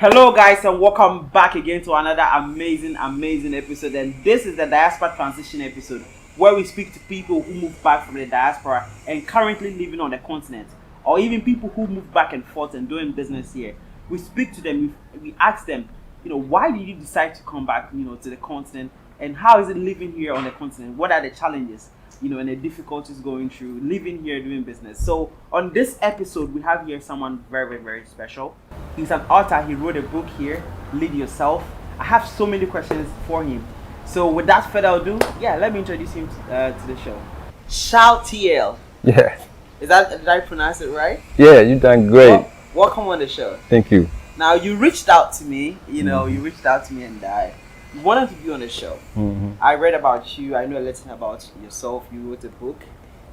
Hello guys, and welcome back again to another amazing episode. And this is the diaspora transition episode, where we speak to people who moved back from the diaspora and currently living on the continent, or even people who moved back and forth and doing business here. We speak to them, we ask them, why did you decide to come back, to the continent, and how is it living here on the continent? What are the challenges, and the difficulties going through living here doing business? So on this episode, we have here someone very special. He's an author. He wrote a book here, Lead Yourself. I have so many questions for him. So without further ado, let me introduce him to the show. Shao TL. Yeah. Did I pronounce it right? Yeah, you done great. Welcome on the show. Thank you. Now you reached out to me, you reached out to me and you wanted to be on the show. Mm-hmm. I read about you. I know a little about yourself. You wrote a book.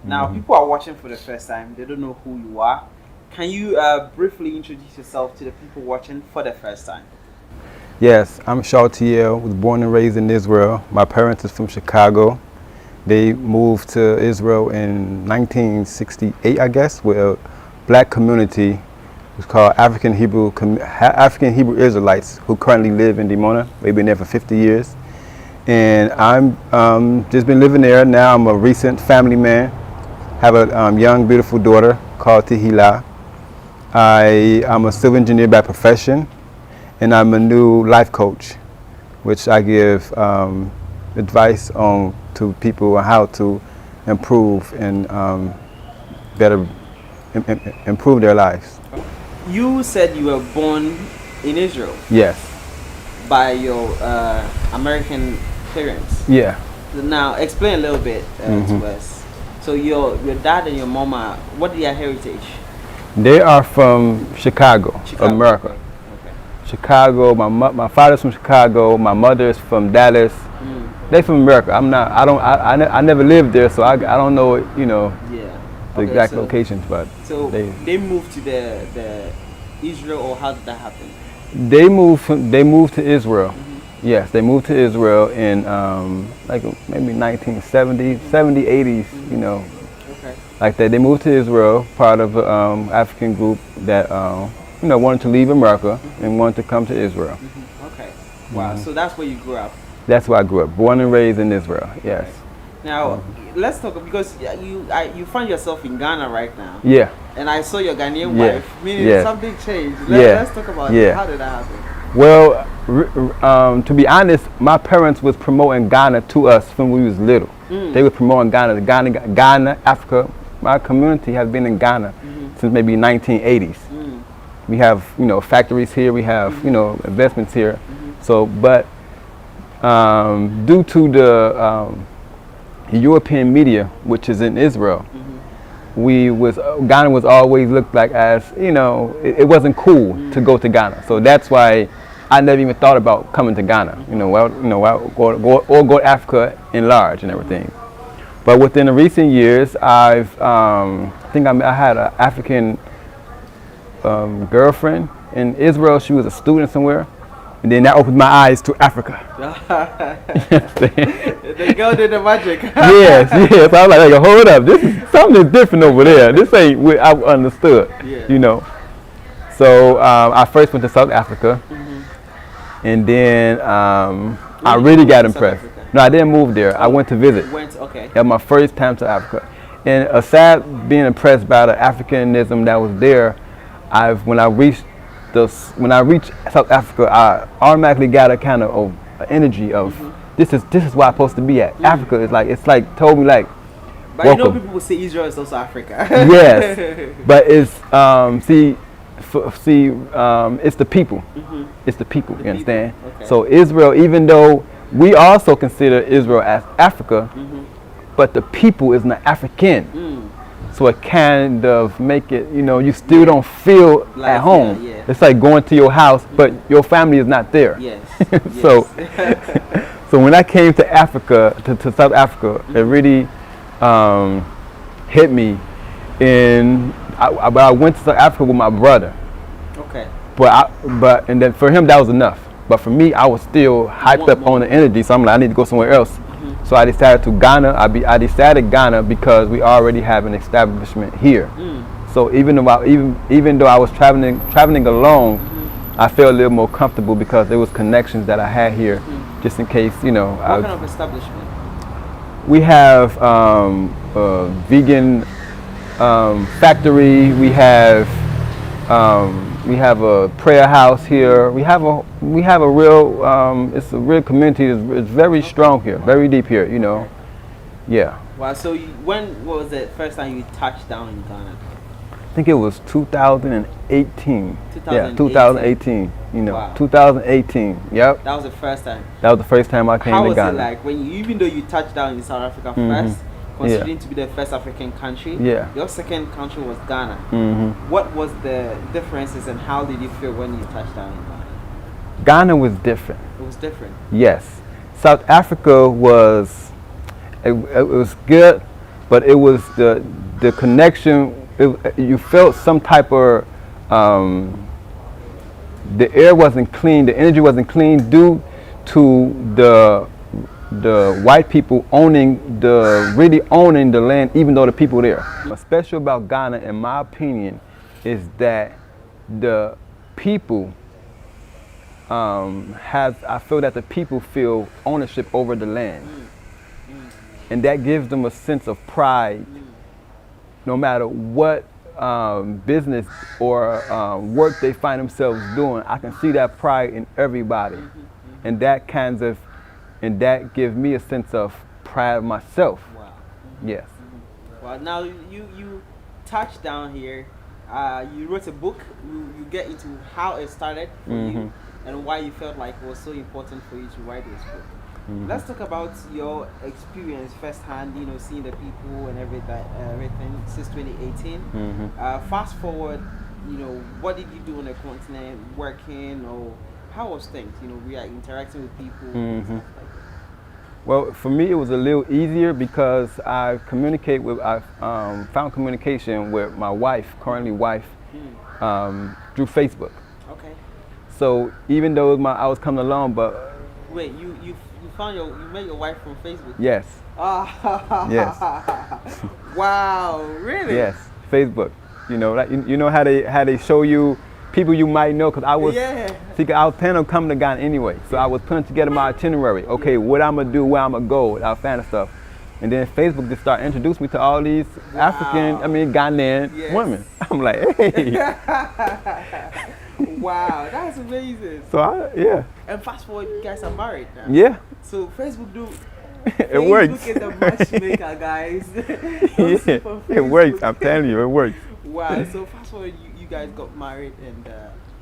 Now people are watching for the first time. They don't know who you are. Can you briefly introduce yourself to the people watching for the first time? Yes, I'm Shao TL. Was born and raised in Israel. My parents are from Chicago. They moved to Israel in 1968, I guess, with a black community. It was called African Hebrew Israelites, who currently live in Dimona. They've been there for 50 years. And I'm just been living there. Now I'm a recent family man. Have a young, beautiful daughter called Tehila. I'm a civil engineer by profession, and I'm a new life coach, which I give advice to people on how to improve and improve their lives. You said you were born in Israel. Yes. By your American parents. Yeah. Now explain a little bit to us. So your dad and your mama, what is their heritage? They are from Chicago. America. Okay. Chicago. My father's from Chicago. My mother is from Dallas. They from America. I never lived there, so I don't know the exact locations, but so they moved to the Israel, or how did that happen? They moved to Israel. Yes, they moved to Israel in like maybe 1970s, 80s, Okay. Like that. They moved to Israel, part of an African group that wanted to leave America and wanted to come to Israel. Okay. Wow. So that's where you grew up. That's where I grew up, born and raised in Israel. Yes. Okay. Now let's talk, because you find yourself in Ghana right now. Yeah. And I saw your Ghanaian wife. Meaning something changed. Let's talk about it. How did that happen? Well, to be honest, my parents was promoting Ghana to us when we was little. They were promoting Ghana, Africa. My community has been in Ghana since maybe 1980s. We have, factories here. We have, investments here. So, but due to the European media, which is in Israel, Ghana was always looked like as, it wasn't cool to go to Ghana. So that's why I never even thought about coming to Ghana, or go to Africa in large and everything. But within the recent years, I had an African girlfriend in Israel. She was a student somewhere. And then that opened my eyes to Africa. The girl did the magic. yes. So I was like, hey, hold up. This is something different over there. This ain't what I understood, So I first went to South Africa. And then I really got impressed. No, I didn't move there. I went to visit. Okay. That was my first time to Africa. And aside being impressed by the Africanism that was there, when I reached South Africa, I automatically got a kind of energy of this is where I'm supposed to be at. Africa is like told me like. But welcome. People will say Israel is also Africa. Yes, but it's it's the people. It's the people. You understand? Okay. So Israel, even though we also consider Israel as Africa, but the people is not African. So it kind of make it, you still don't feel like, at home. Yeah. It's like going to your house, but your family is not there. Yes. So when I came to Africa, to South Africa, it really hit me. But I went to South Africa with my brother. Okay. And then for him that was enough. But for me, I was still hyped up on the energy, so I'm like, I need to go somewhere else. So I decided to Ghana. I decided Ghana because we already have an establishment here. So even though I was traveling alone, I felt a little more comfortable because there was connections that I had here, just in case, you know. What kind of establishment? We have a vegan factory. We have a prayer house here. We have a real it's a real community. It's very strong here, very deep here. You know, yeah. Wow. So when was the first time you touched down in Ghana? I think it was 2018. 2018. Yeah, 2018. You know, Wow. 2018. Yep. That was the first time. That was the first time I came How to was Ghana. it like when you, even though you touched down in South Africa first, considering to be the first African country, your second country was Ghana. What was the differences and how did you feel when you touched down in Ghana? Ghana was different. It was different. Yes. South Africa was, it was good, but it was the connection, you felt some type of, the air wasn't clean, the energy wasn't clean due to the white people really owning the land, even though the people there. What's special about Ghana, in my opinion, is that the people I feel that the people feel ownership over the land. And that gives them a sense of pride, no matter what business or work they find themselves doing. I can see that pride in everybody. And that gives me a sense of pride of myself. Wow. Yes. Well, now you touched down here. You wrote a book. You get into how it started for you and why you felt like it was so important for you to write this book. Let's talk about your experience firsthand, you know, seeing the people and everything since 2018. Fast forward, you know, what did you do on the continent, working, or how was things? You know, we are interacting with people and stuff like that. Well, for me, it was a little easier because I found communication with my wife, currently wife, through Facebook. Okay. So even though I was coming along, but wait, you met your wife from Facebook? Yes. Yes. Wow, really? Yes, Facebook. You know, like you know how they show you people you might know, because I was planning on coming to Ghana anyway. So I was putting together my itinerary. Okay, what I'm gonna do, where I'm gonna go, all kind of stuff. And then Facebook just started introducing me to all these Ghanaian women. I'm like, hey. Wow, that's amazing. So And fast forward, you guys are married now. Yeah. So Facebook it works. Facebook is the matchmaker, guys. It works. I'm telling you, it works. Wow. So fast forward, you guys got married and.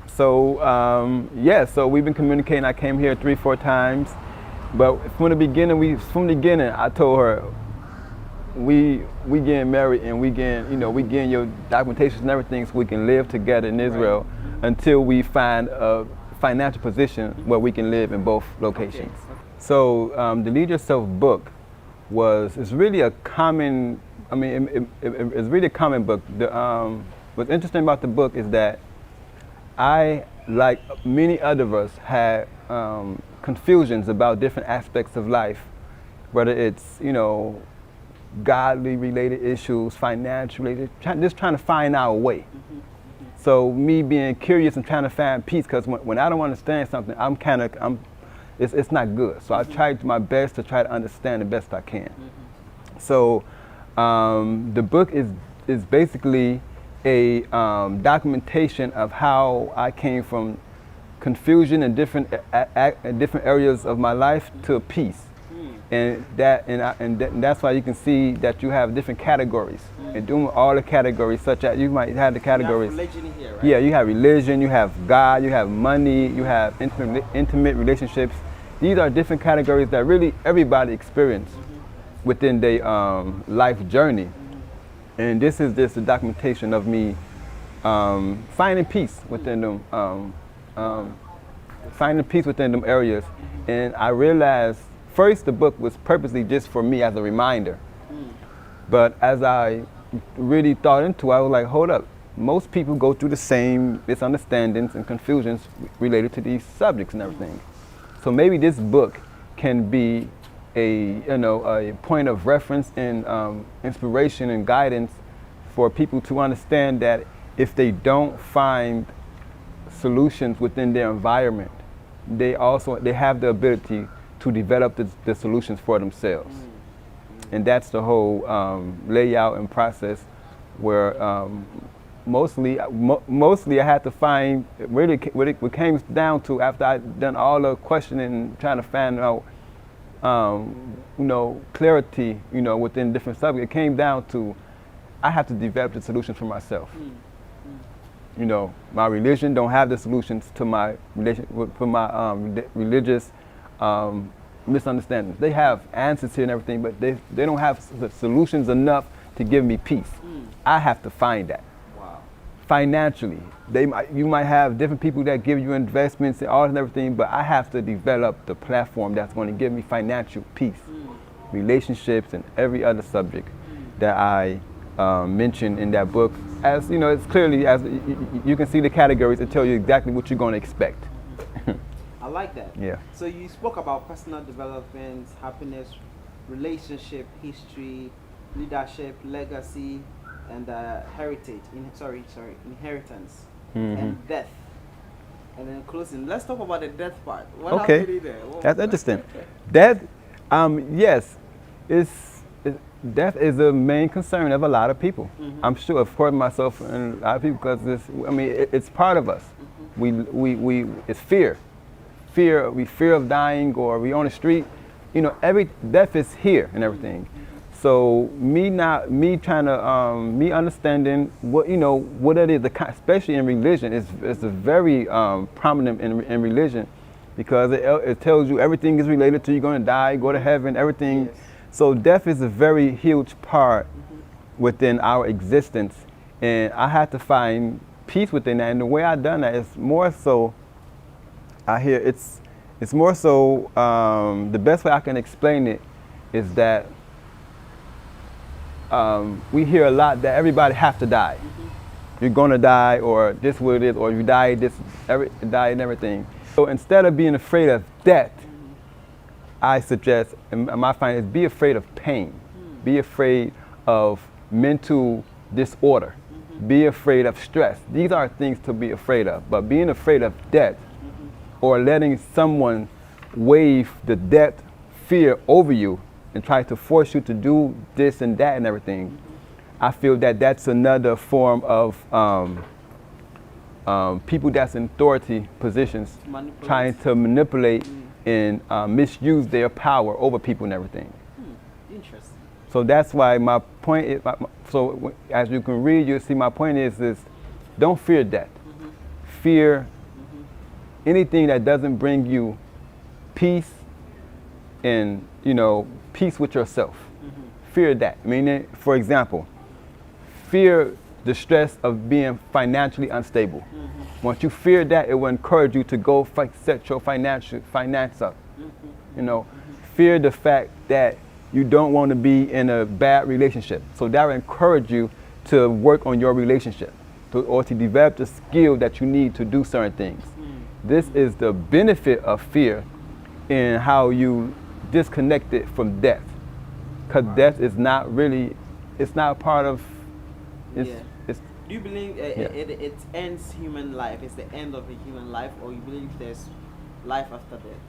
So so we've been communicating. I came here 3-4 times, but from the beginning, I told her, we getting married and we getting your documentations and everything so we can live together in Israel until we find a financial position where we can live in both locations. Okay. So the Lead Yourself book is really a common. It's really a common book. What's interesting about the book is that I, like many other of us, had confusions about different aspects of life, whether it's godly related issues, financial related, just trying to find our way. So me being curious and trying to find peace, because when I don't understand something, it's not good. So I tried my best to try to understand the best I can. So the book is basically a documentation of how I came from confusion in different areas of my life to peace. And that's why you can see that you have different categories. And doing all the categories, such as you might have the categories. You have religion here, right? Yeah, you have religion, you have God, you have money, you have intimate relationships. These are different categories that really everybody experiences within their life journey. And this is just a documentation of me finding peace within them, areas. And I realized, first, the book was purposely just for me as a reminder. But as I really thought into it, I was like, hold up. Most people go through the same misunderstandings and confusions related to these subjects and everything. So maybe this book can be a point of reference and inspiration and guidance for people to understand that if they don't find solutions within their environment, they have the ability to develop the solutions for themselves. And that's the whole layout and process where mostly I had to find, really what it came down to after I'd done all the questioning, trying to find out clarity, within different subjects. It came down to I have to develop the solutions for myself. My religion don't have the solutions to my religious misunderstandings. They have answers here and everything, but they don't have the solutions enough to give me peace. I have to find that. Wow. Financially, you might have different people that give you investments and all and everything, but I have to develop the platform that's going to give me financial peace, relationships, and every other subject that I mentioned in that book. As it's clearly, as you can see the categories that tell you exactly what you're going to expect. I like that. Yeah. So you spoke about personal development, happiness, relationship, history, leadership, legacy, and heritage. Inheritance, and death. And then closing. Let's talk about the death part. What Okay. happened there? That's interesting. Death, yes, death is a main concern of a lot of people. I'm sure, of course, myself and a lot of people, because it's part of us. It's fear. We fear of dying, or we on the street. Every death is here and everything. So me understanding what it is, especially in religion, it's a very prominent in religion, because it tells you everything is related to you going to die, go to heaven, everything. Yes. So death is a very huge part within our existence, and I had to find peace within that. And the way I done that is more so, it's more so, the best way I can explain it is that we hear a lot that everybody have to die. You're gonna die, or this what it is, or you die die and everything. So instead of being afraid of death, I suggest, and my finding is, be afraid of pain. Be afraid of mental disorder. Be afraid of stress. These are things to be afraid of. But being afraid of death, or letting someone wave the death fear over you and try to force you to do this and that and everything, I feel that that's another form of people that's in authority positions trying to manipulate and misuse their power over people and everything. Interesting. So that's why my point is, so as you can read, you'll see my point is don't fear death. Fear anything that doesn't bring you peace and, peace with yourself. Fear that. For example, fear the stress of being financially unstable. Once you fear that, it will encourage you to go set your finance up. Fear the fact that you don't want to be in a bad relationship. So that will encourage you to work on your relationship, or to develop the skill that you need to do certain things. This is the benefit of fear in how you disconnect it from death. Because death is not really, it's not part of, it's. Do you believe it ends human life? It's the end of a human life, or you believe there's life after death?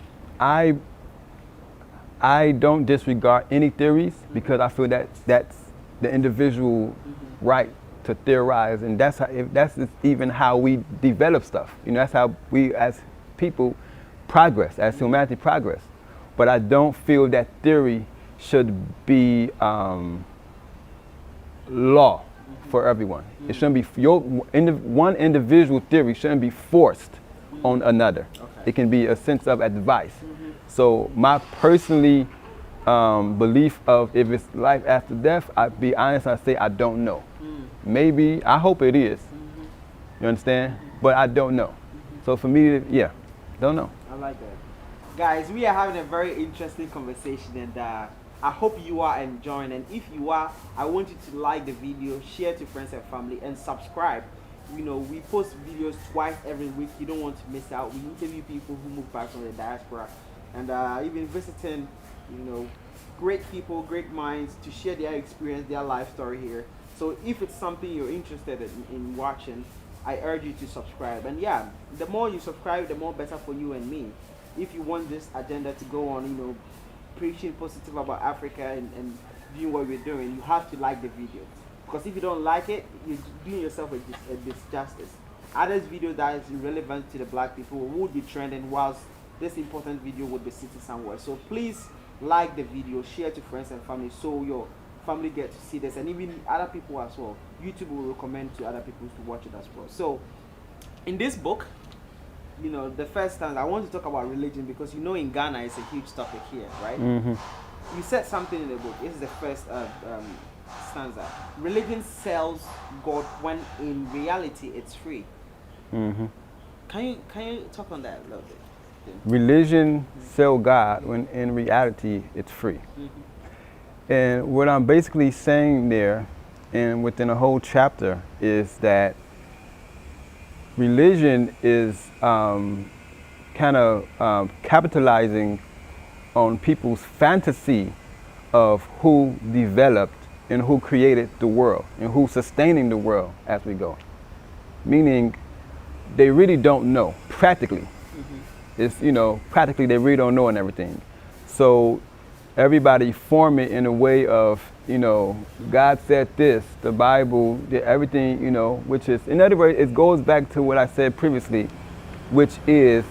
I don't disregard any theories, because I feel that that's the individual right to theorize, and that's even how we develop stuff. That's how we as people progress, as humanity progress. But I don't feel that theory should be law for everyone. It shouldn't be one individual theory shouldn't be forced on another. It can be a sense of advice. So my personally belief of if it's life after death, I'd be honest, I say I don't know. Maybe, I hope it is. You understand? But I don't know. So for me, don't know. I like that. Guys, we are having a very interesting conversation, and I hope you are enjoying. And if you are, I want you to like the video, share to friends and family, and subscribe. We post videos twice every week. You don't want to miss out. We interview people who move back from the diaspora, and even visiting, great people, great minds to share their experience, their life story here. So if it's something you're interested in watching, I urge you to subscribe. And yeah, the more you subscribe, the more better for you and me. If you want this agenda to go on, preaching positive about Africa and doing what we're doing, you have to like the video. Because if you don't like it, you're doing yourself a disjustice. Others' video that is irrelevant to the black people would be trending, whilst this important video would be sitting somewhere. So please like the video, share to friends and family, so your family get to see this, and even other people as well. YouTube will recommend to other people to watch it as well. So in this book, the first time I want to talk about religion, because in Ghana it's a huge topic here, right? You said something in the book. This is the first stanza. Religion sells God when in reality it's free. Can you talk on that a little bit? Religion sells God when in reality it's free. And what I'm basically saying there, and within a whole chapter, is that religion is kind of capitalizing on people's fantasy of who developed and who created the world and who's sustaining the world as we go. Meaning, they really don't know, practically. It's, practically they really don't know and everything. So everybody form it in a way of, God said this, the Bible, everything, which is, in other words, it goes back to what I said previously, which is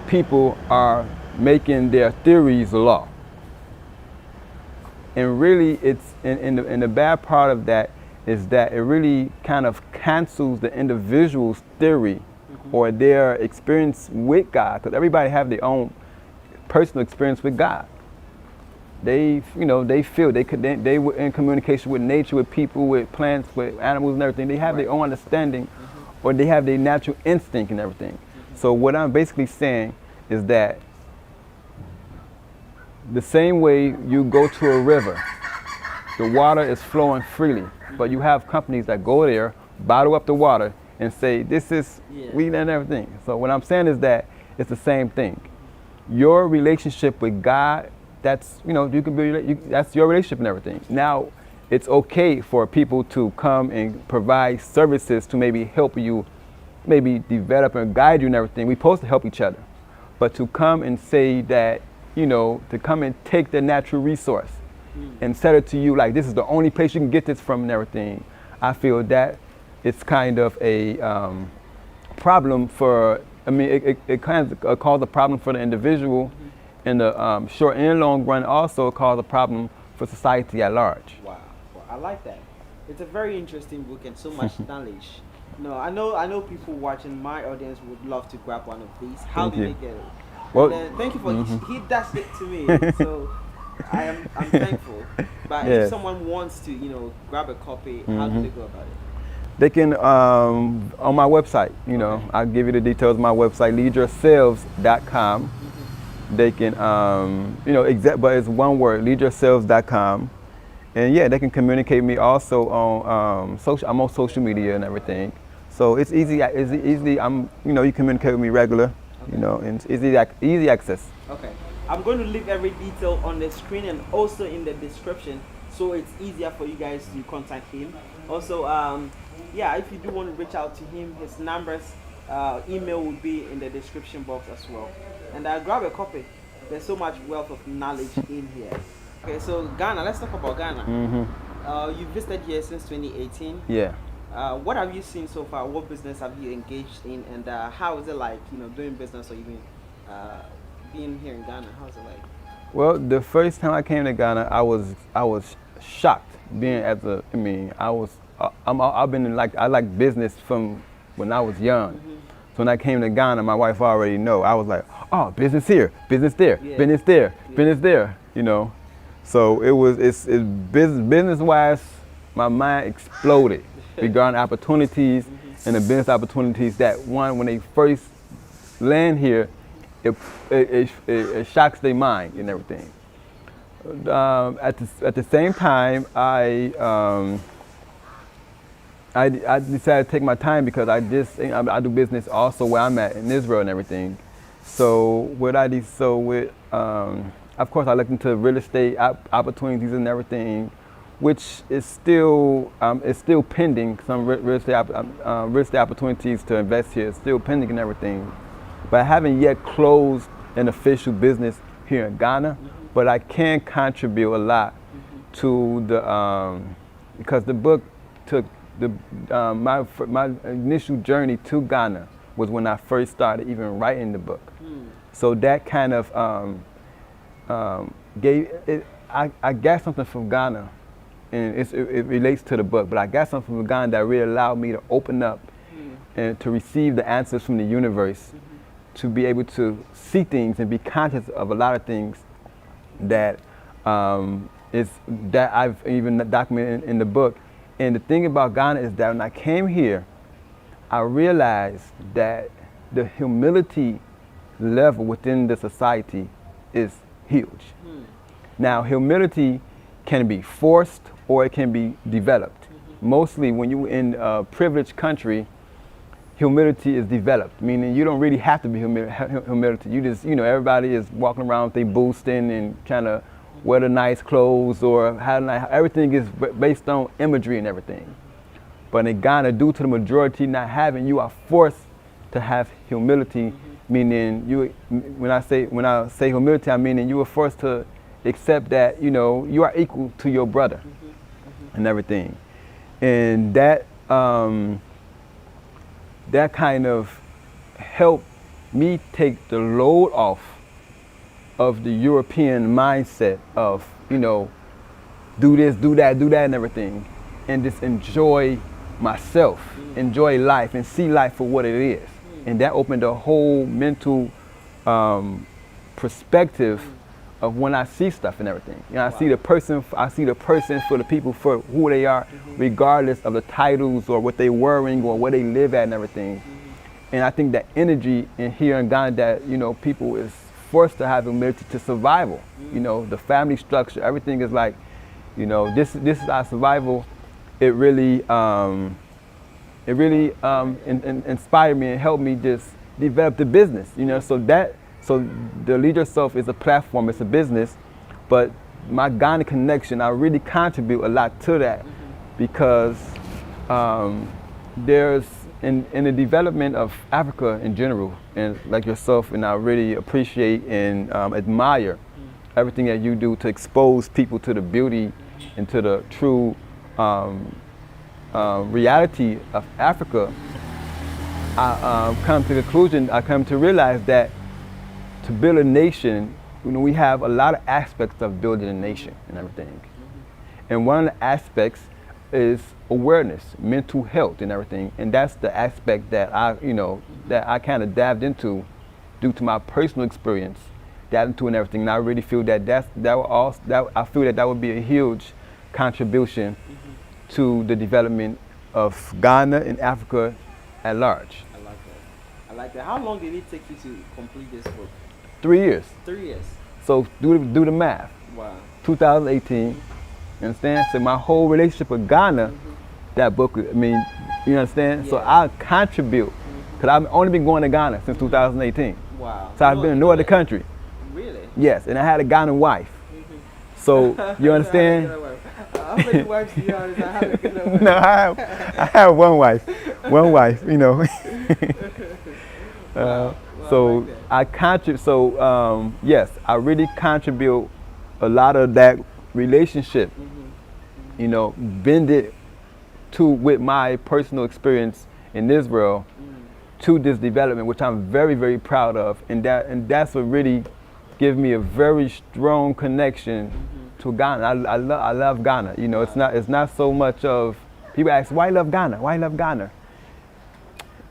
people are making their theories law. And really, it's, and the bad part of that is that it really kind of cancels the individual's theory or their experience with God, because everybody have their own personal experience with God. They, they feel they were in communication with nature, with people, with plants, with animals and everything. They have their own understanding, or they have their natural instinct and everything. So what I'm basically saying is that the same way you go to a river, the water is flowing freely, but you have companies that go there, bottle up the water, and say, this is weed and everything. So what I'm saying is that it's the same thing. Your relationship with God, that's, you can be, that's your relationship and everything. Now, it's okay for people to come and provide services to maybe help you, maybe develop and guide you and everything. We're supposed to help each other. But to come and say that, to come and take the natural resource and sell it to you like this is the only place you can get this from and everything, I feel that it's kind of a problem for, it kind of causes a problem for the individual. In the short and long run, also cause a problem for society at large. Wow, I like that. It's a very interesting book and so much knowledge. I know people watching my audience would love to grab one of these. How do they get it? Well, thank you for he dashed it to me, so I'm thankful. But if someone wants to grab a copy, how do they go about it? They can on my website. I'll give you the details of my website, LeadYourselves.com. They can, but it's one word, LeadYourselves.com. And yeah, they can communicate with me also on social. I'm on social media and everything. So it's easy. You communicate with me regular, and it's easy access. Okay. I'm going to leave every detail on the screen and also in the description, so it's easier for you guys to contact him. Also, if you do want to reach out to him, his numbers, email will be in the description box as well. And grab a copy. There's so much wealth of knowledge in here. Okay, so Ghana, let's talk about Ghana. You visited here since 2018. Yeah. What have you seen so far? What business have you engaged in? And how is it like, doing business or even being here in Ghana? How is it like? Well, the first time I came to Ghana, I was shocked. Being as a, I've been I like business from when I was young. So when I came to Ghana, my wife already know. I was like, oh, business here, business there, business there, business there, So it's business-wise, my mind exploded regarding opportunities and the business opportunities that when they first land here, it shocks their mind and everything. At the same time, I decided to take my time because I do business also where I'm at in Israel and everything. So of course I looked into real estate opportunities and everything, which is still pending. Some real estate opportunities to invest here is still pending and everything, but I haven't yet closed an official business here in Ghana. But I can contribute a lot to the because the book took my initial journey to Ghana was when I first started even writing the book. So that kind of gave it. I got something from Ghana, and it relates to the book. But I got something from Ghana that really allowed me to open up and to receive the answers from the universe, to be able to see things and be conscious of a lot of things that that I've even documented in the book. And the thing about Ghana is that when I came here, I realized that the humility level within the society is huge. Now, humility can be forced or it can be developed. Mostly when you're in a privileged country, humility is developed, meaning you don't really have to be humility. You just, everybody is walking around with their boosting and trying to wear the nice clothes or everything is based on imagery and everything. But in Ghana, due to the majority not having, you are forced to have humility, meaning when I say humility, I mean you are forced to accept that, you are equal to your brother and everything. And that that kind of helped me take the load off of the European mindset of, do this, do that, and everything, and just enjoy myself, enjoy life, and see life for what it is. And that opened a whole mental perspective of when I see stuff and everything. I see the person for the people for who they are, regardless of the titles or what they're wearing or where they live at and everything. And I think that energy in here in Ghana that, people is forced to have humility to survival. The family structure, everything is like, this is our survival. It really inspired me and helped me just develop the business, So the Lead Yourself is a platform, it's a business, but my Ghana connection, I really contribute a lot to that because there's, in the development of Africa in general, and like yourself, and I really appreciate and admire everything that you do to expose people to the beauty and to the true reality of Africa. I come to the conclusion, I come to realize that to build a nation, we have a lot of aspects of building a nation and everything. And one of the aspects is awareness, mental health and everything. And that's the aspect that I kind of dived into due to my personal experience, dived into and everything. And I really feel that that would be a huge contribution to the development of Ghana and Africa at large. I like that. How long did it take you to complete this book? 3 years. 3 years. So do the math. Wow. 2018. You understand? So my whole relationship with Ghana, that book, you understand? Yeah. So I contribute, because I've only been going to Ghana since 2018. Wow. So I've been in no other country. Really? Yes, and I had a Ghanaian wife. So, you understand? How many wives do you have? I have a good wife. No, I have one wife. Wow. So I contribute. So yes, I really contribute a lot of that relationship. Bend it with my personal experience in Israel to this development, which I'm very, very proud of, and that's what really gives me a very strong connection to Ghana. I love Ghana. It's not so much of people ask why you love Ghana. Why you love Ghana?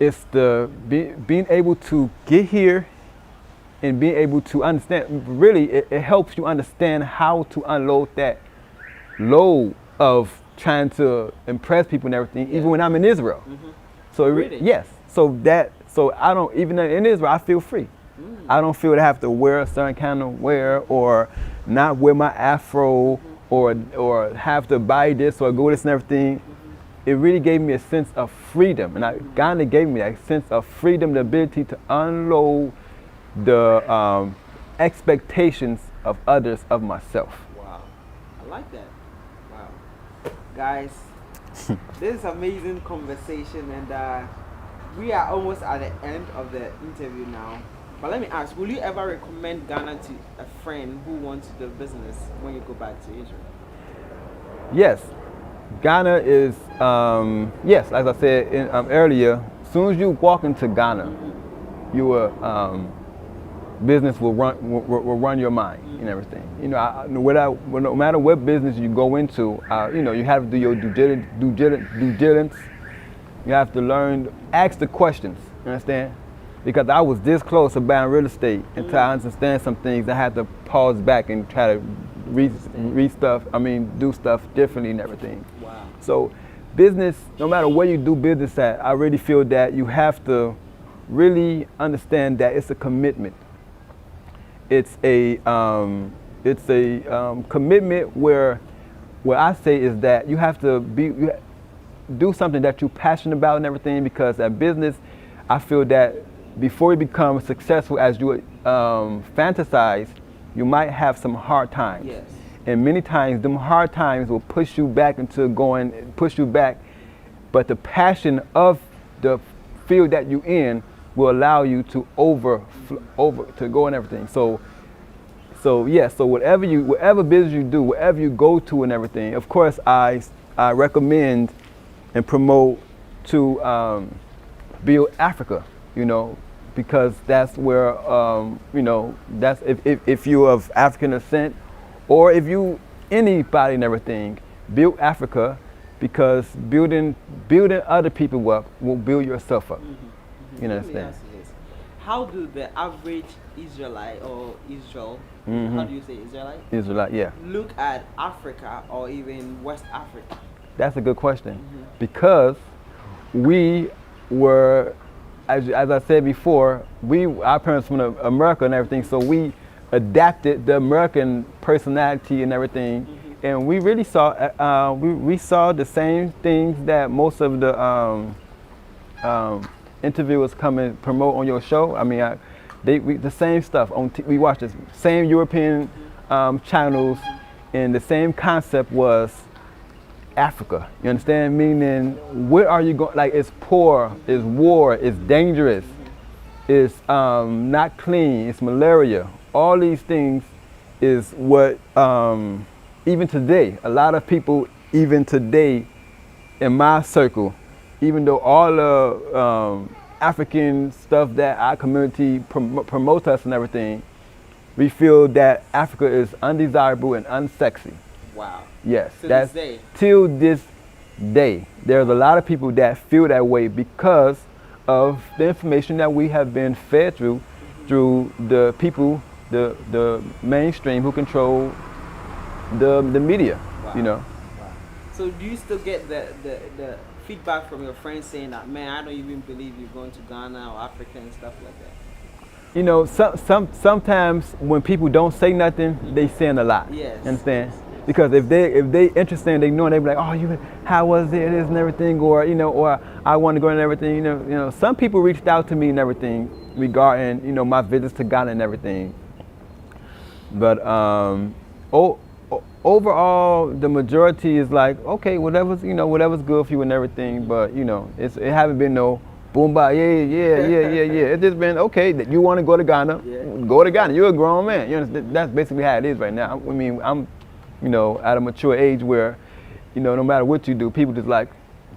It's the being able to get here and being able to understand. Really, it helps you understand how to unload that load of trying to impress people and everything. Yeah. Even when I'm in Israel. So really? Yes. So I don't, even in Israel, I feel free. I don't feel to have to wear a certain kind of wear or not wear my afro or have to buy this or go this and everything. It really gave me a sense of freedom, and Ghana gave me that sense of freedom, the ability to unload the expectations of others of myself. Wow, I like that. Wow. guys, this is amazing conversation, and we are almost at the end of the interview now. But let me ask, will you ever recommend Ghana to a friend who wants to do business when you go back to Israel? Yes, Ghana is, yes, as I said earlier, as soon as you walk into Ghana, you will, business will run your mind and everything. You know, no matter what business you go into, you know, you have to do your due diligence. You have to learn, ask the questions, you understand? Because I was this close to buying real estate until I understand some things. I had to pause back and try to do stuff differently and everything. Wow. So business, no matter where you do business at, I really feel that you have to really understand that it's a commitment. It's a commitment where what I say is that you have to do something that you're passionate about and everything, because at business, I feel that before you become successful as you fantasize, you might have some hard times. Yes. And many times, them hard times will push you back but the passion of the field that you're in will allow you to to go and everything. So whatever business you do, wherever you go to and everything, of course I recommend and promote to build Africa, you know, because that's where, you know, that's if you're of African descent, or if you anybody and everything, build Africa, because building other people up will build yourself up. You understand? How do the average Israelite or Israel, how do you say Israelite? Israelite, yeah. Look at Africa or even West Africa? That's a good question, because we were, as I said before, our parents from America and everything, so we adapted the American personality and everything, and we really saw we saw the same things that most of the interviewers come and promote on your show. I mean, the same stuff on we watched the same European channels, and the same concept was Africa. You understand? Meaning, where are you going? Like, it's poor, it's war, it's dangerous, it's not clean, it's malaria. All these things is what, even today, a lot of people, even today, in my circle, even though all the African stuff that our community promotes us and everything, we feel that Africa is undesirable and unsexy. Wow. Yes, Till this day. Till this day. There's a lot of people that feel that way because of the information that we have been fed through the people, the mainstream who control the media. Wow. You know. Wow. So do you still get the feedback from your friends saying that, man, I don't even believe you're going to Ghana or Africa and stuff like that? You know, sometimes when people don't say nothing, they saying a lot. Yes. Understand? Because if they interested and they know, they be like, oh, how was it, this and everything, or you know, or I want to go and everything. You know, some people reached out to me and everything regarding, you know, my visits to Ghana and everything. But overall, the majority is like, okay, whatever's good for you and everything. But you know, it haven't been no boom ba yeah. It's just been okay that you want to go to Ghana, go to Ghana. You're a grown man. You understand? That's basically how it is right now. I mean, I'm, you know, at a mature age where, you know, no matter what you do, people just like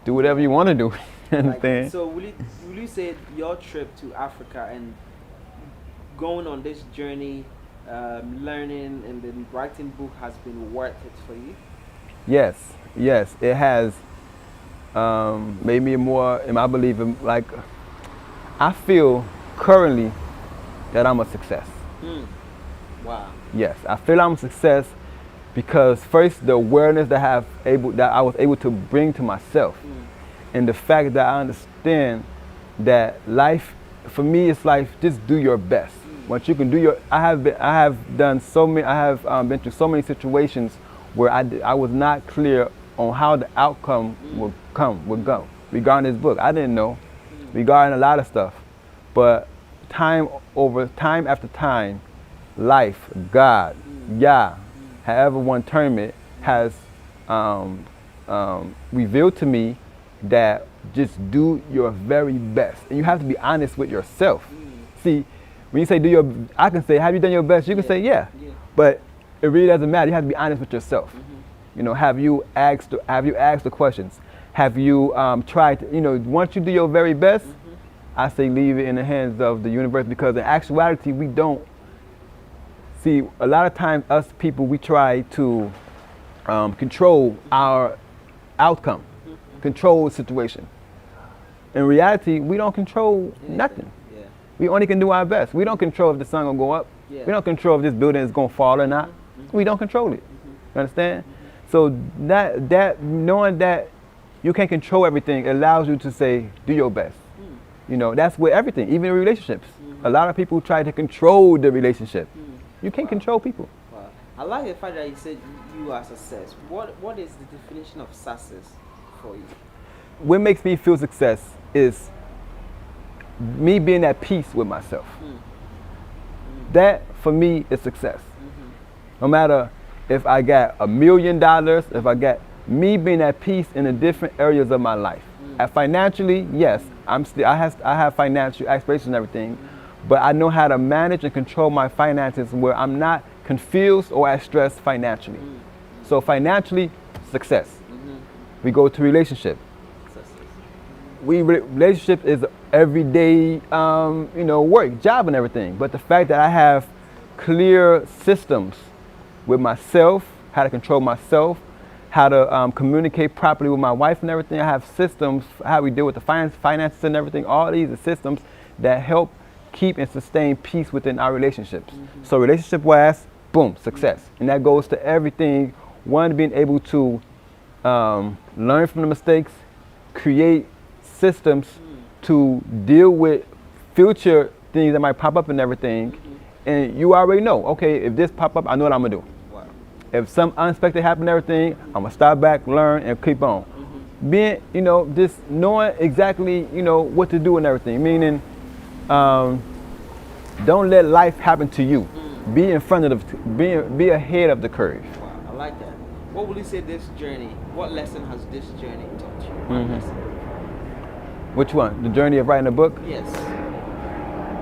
do whatever you want to do. You understand? Like, so will you say your trip to Africa and going on this journey, learning and then writing book has been worth it for you? Yes, it has made me more, and I believe, like, I feel currently that I'm a success. Wow. Yes, I feel I'm a success because first, the awareness that I was able to bring to myself, and the fact that I understand that life, for me, it's life. Just do your best. Once you can do I have been through so many situations where I was not clear on how the outcome would go regarding this book. I didn't know regarding a lot of stuff, but time after time, life, God, Yah, however one term it, has revealed to me that just do your very best, and you have to be honest with yourself. See, when you say do your, I can say, have you done your best? You can say yeah, but it really doesn't matter. You have to be honest with yourself. You know, have you asked the questions? Have you tried to, you know, once you do your very best, I say leave it in the hands of the universe, because in actuality we don't see, a lot of times us people, we try to control our outcome, control the situation. In reality, we don't control nothing. We only can do our best. We don't control if the sun gonna go up. We don't control if this building is gonna fall or not. We don't control it. You understand? So that knowing that you can't control everything allows you to say, do your best. You know, that's with everything, even in relationships. A lot of people try to control the relationship. You can't control people. Wow. I like the fact that you said you are success. What is the definition of success for you? What makes me feel success is me being at peace with myself. That for me is success. No matter if I got $1 million, if I got, me being at peace in the different areas of my life. Financially, yes, I have financial aspirations and everything, but I know how to manage and control my finances where I'm not confused or as stressed financially. So financially, success. We go to relationship. Relationship is everyday, you know, work, job and everything. But the fact that I have clear systems with myself, how to control myself, how to communicate properly with my wife and everything. I have systems, how we deal with the finances and everything. All these are systems that help keep and sustain peace within our relationships. So relationship-wise, boom, success. And that goes to everything. One, being able to learn from the mistakes, create systems to deal with future things that might pop up and everything. And you already know, okay, if this pop up, I know what I'm gonna do. If some unexpected happen and everything, I'm gonna stop back, learn, and keep on. Being, you know, just knowing exactly, you know, what to do and everything. Meaning, don't let life happen to you. Be in front of the, be ahead of the curve. Wow, I like that. What would you say this journey, what lesson has this journey taught you? One lesson. Which one? The journey of writing a book? Yes.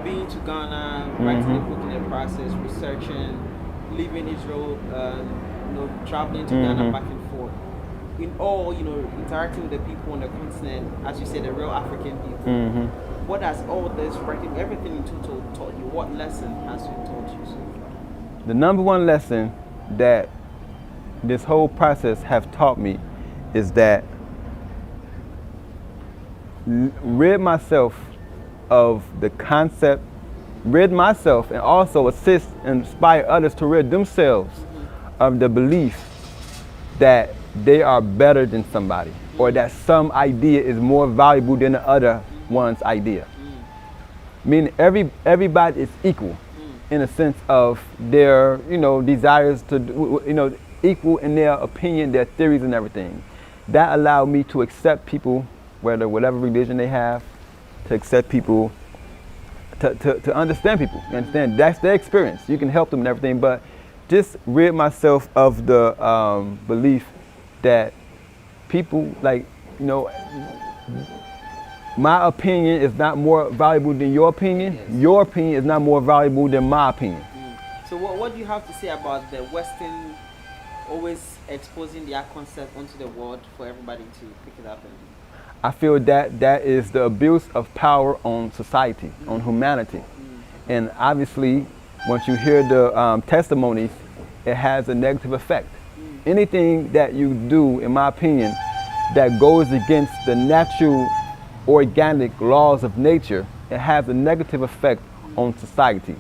Being to Ghana, writing a book in the process, researching, leaving Israel, you know, traveling to Ghana back and forth. In all, you know, interacting with the people on the continent, as you said, the real African people. What has all this, writing everything in total, taught you? What lesson has it taught you so far? The number one lesson that this whole process have taught me is that rid myself of the concept, rid myself, and also assist and inspire others to rid themselves of the belief that they are better than somebody, or that some idea is more valuable than the other one's idea. Meaning everybody is equal in a sense of their, you know, desires to, you know, equal in their opinion, their theories and everything. That allowed me to accept people, whatever religion they have, to accept people, to understand people. You understand? That's their experience. You can help them and everything, but just rid myself of the belief that people, like, you know, my opinion is not more valuable than your opinion. Yes. Your opinion is not more valuable than my opinion. So what do you have to say about the Western always exposing their concept onto the world for everybody to pick it up? And I feel that that is the abuse of power on society, on humanity. And obviously, once you hear the testimonies, it has a negative effect. Anything that you do, in my opinion, that goes against the natural, organic laws of nature, it has a negative effect on society,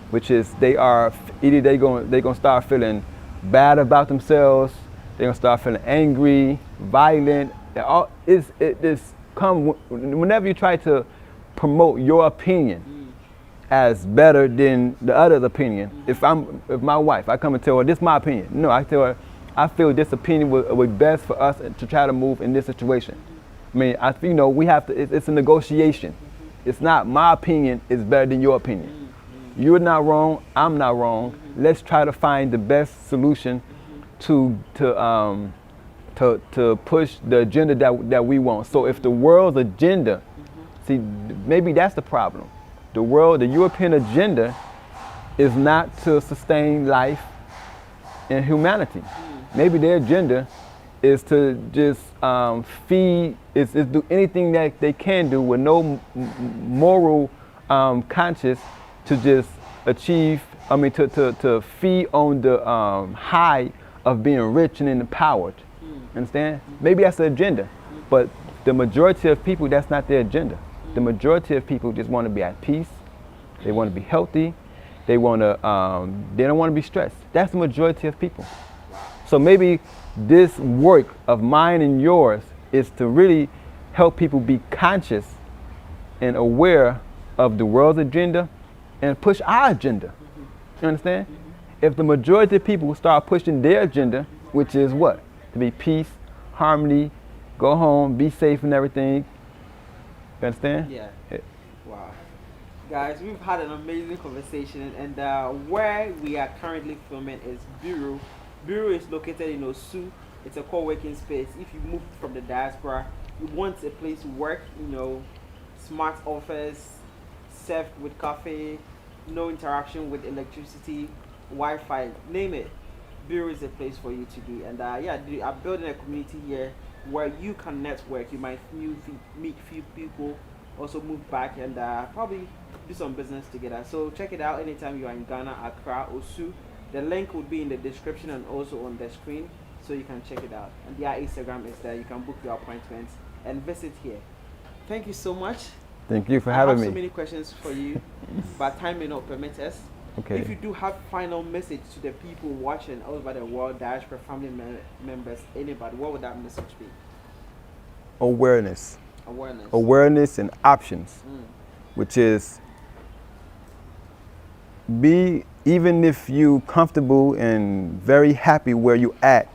which is either they're gonna start feeling bad about themselves, they're gonna start feeling angry, violent. Whenever you try to promote your opinion as better than the other's opinion. If my wife, I come and tell her this is my opinion. No, I tell her I feel this opinion would be best for us to try to move in this situation. I mean, you know, we have to. It's a negotiation. It's not my opinion is better than your opinion. You're not wrong. I'm not wrong. Let's try to find the best solution to to push the agenda that we want. So if the world's agenda, see, maybe that's the problem. The European agenda is not to sustain life and humanity. Maybe their agenda is to just feed, is do anything that they can do with no moral conscience to just achieve, to feed on the high of being rich and empowered. Understand? Maybe that's the agenda, but the majority of people, that's not their agenda. The majority of people just want to be at peace. They want to be healthy. They want to. They don't want to be stressed. That's the majority of people. So maybe this work of mine and yours is to really help people be conscious and aware of the world's agenda and push our agenda. You understand? If the majority of people start pushing their agenda, which is what? To be peace, harmony, go home, be safe and everything. You understand? Yeah. Wow. Guys, we've had an amazing conversation, and where we are currently filming is Bureau. Bureau is located in Osu. It's a co-working space. If you move from the diaspora, you want a place to work, smart office, served with coffee, no interaction with electricity, Wi-Fi, name it. Bureau is a place for you to be. And I'm building a community here where you can network. You might meet few people, also move back and probably do some business together. So check it out anytime you are in Ghana, Accra, Osu. The link will be in the description and also on the screen, so you can check it out. And their Instagram is there. You can book your appointments and visit here. Thank you so much. Thank you for having me. I have so many questions for you, but time may not permit us. Okay. If you do have final message to the people watching all over the world, diaspora family members, anybody, what would that message be? Awareness. Awareness. Awareness and options, which is even if you comfortable and very happy where you at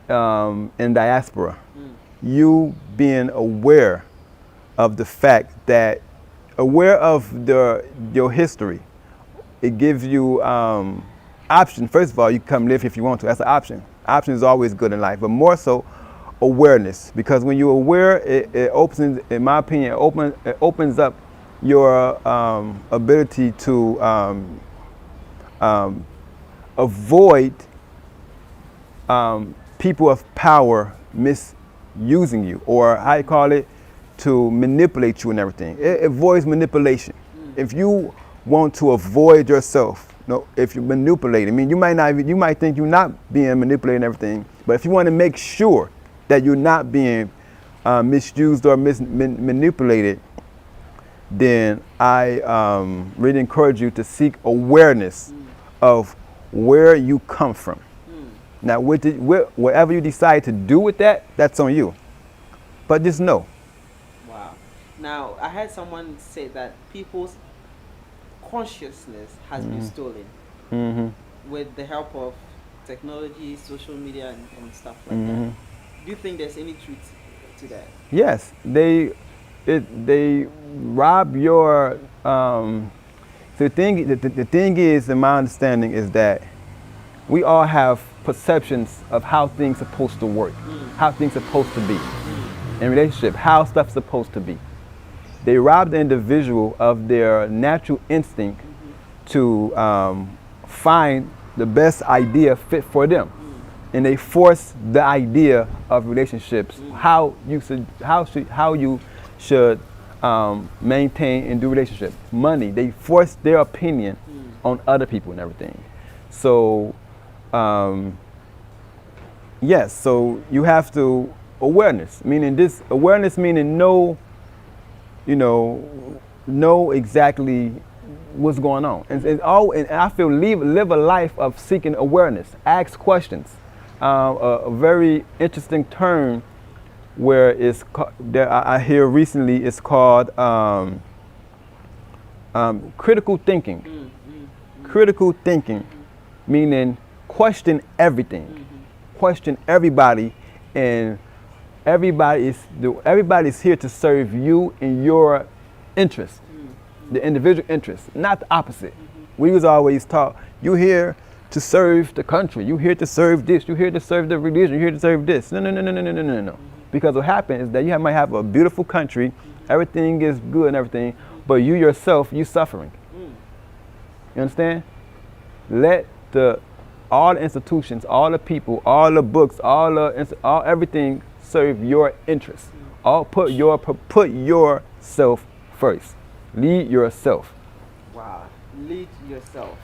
in diaspora, you being aware of the fact that, aware of your history, it gives you option. First of all, you come live if you want to. That's an option. Option is always good in life, but more so awareness, because when you're aware, it opens, in my opinion, it opens up your ability to avoid people of power misusing you, or how you call it, to manipulate you and everything. It avoids manipulation. If you want to avoid yourself, if you manipulate, you might think you're not being manipulated and everything, but if you want to make sure that you're not being misused or manipulated, then I really encourage you to seek awareness of where you come from. Now, whatever you decide to do with that, that's on you. But just know. Wow. Now, I heard someone say that people's consciousness has been stolen with the help of technology, social media, and stuff like that. Do you think there's any truth to that? Yes, they rob your. The thing is, in my understanding, is that we all have perceptions of how things are supposed to work, how things are supposed to be in relationship, how stuff's supposed to be. They rob the individual of their natural instinct to find the best idea fit for them. And they force the idea of relationships, how you should maintain and do relationships. Money, they force their opinion on other people and everything. So, yes, so you have to, awareness meaning know exactly what's going on. And I feel live a life of seeking awareness, ask questions. A very interesting term where that I hear recently is called critical thinking. Critical thinking, meaning question everything, question everybody, and everybody's here to serve you in your interest, the individual interest, not the opposite. We was always taught, you here to serve the country. You're here to serve this. You're here to serve the religion. You're here to serve this. No, no, no, no, no, no, no, no, no. Because what happens is that you might have a beautiful country, everything is good and everything, but you yourself, you suffering. You understand? Let all the institutions, all the people, all the books, all everything serve your interests. All put yourself first. Lead yourself. Wow. Lead yourself.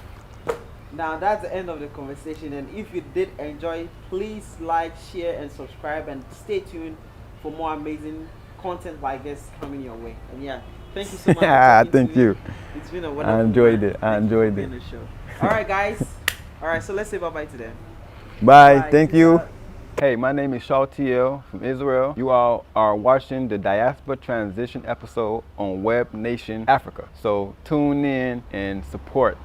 Now that's the end of the conversation, and if you did enjoy, please like, share, and subscribe, and stay tuned for more amazing content like this coming your way. And yeah, thank you so much. Thank you. It's been a wonderful. I enjoyed it. I enjoyed it. The show. All right, guys. All right, so let's say bye-bye to them. Bye. Thank you. Hey, my name is Shaltiel from Israel. You all are watching the Diaspora Transition episode on Webnation Africa. So tune in and support.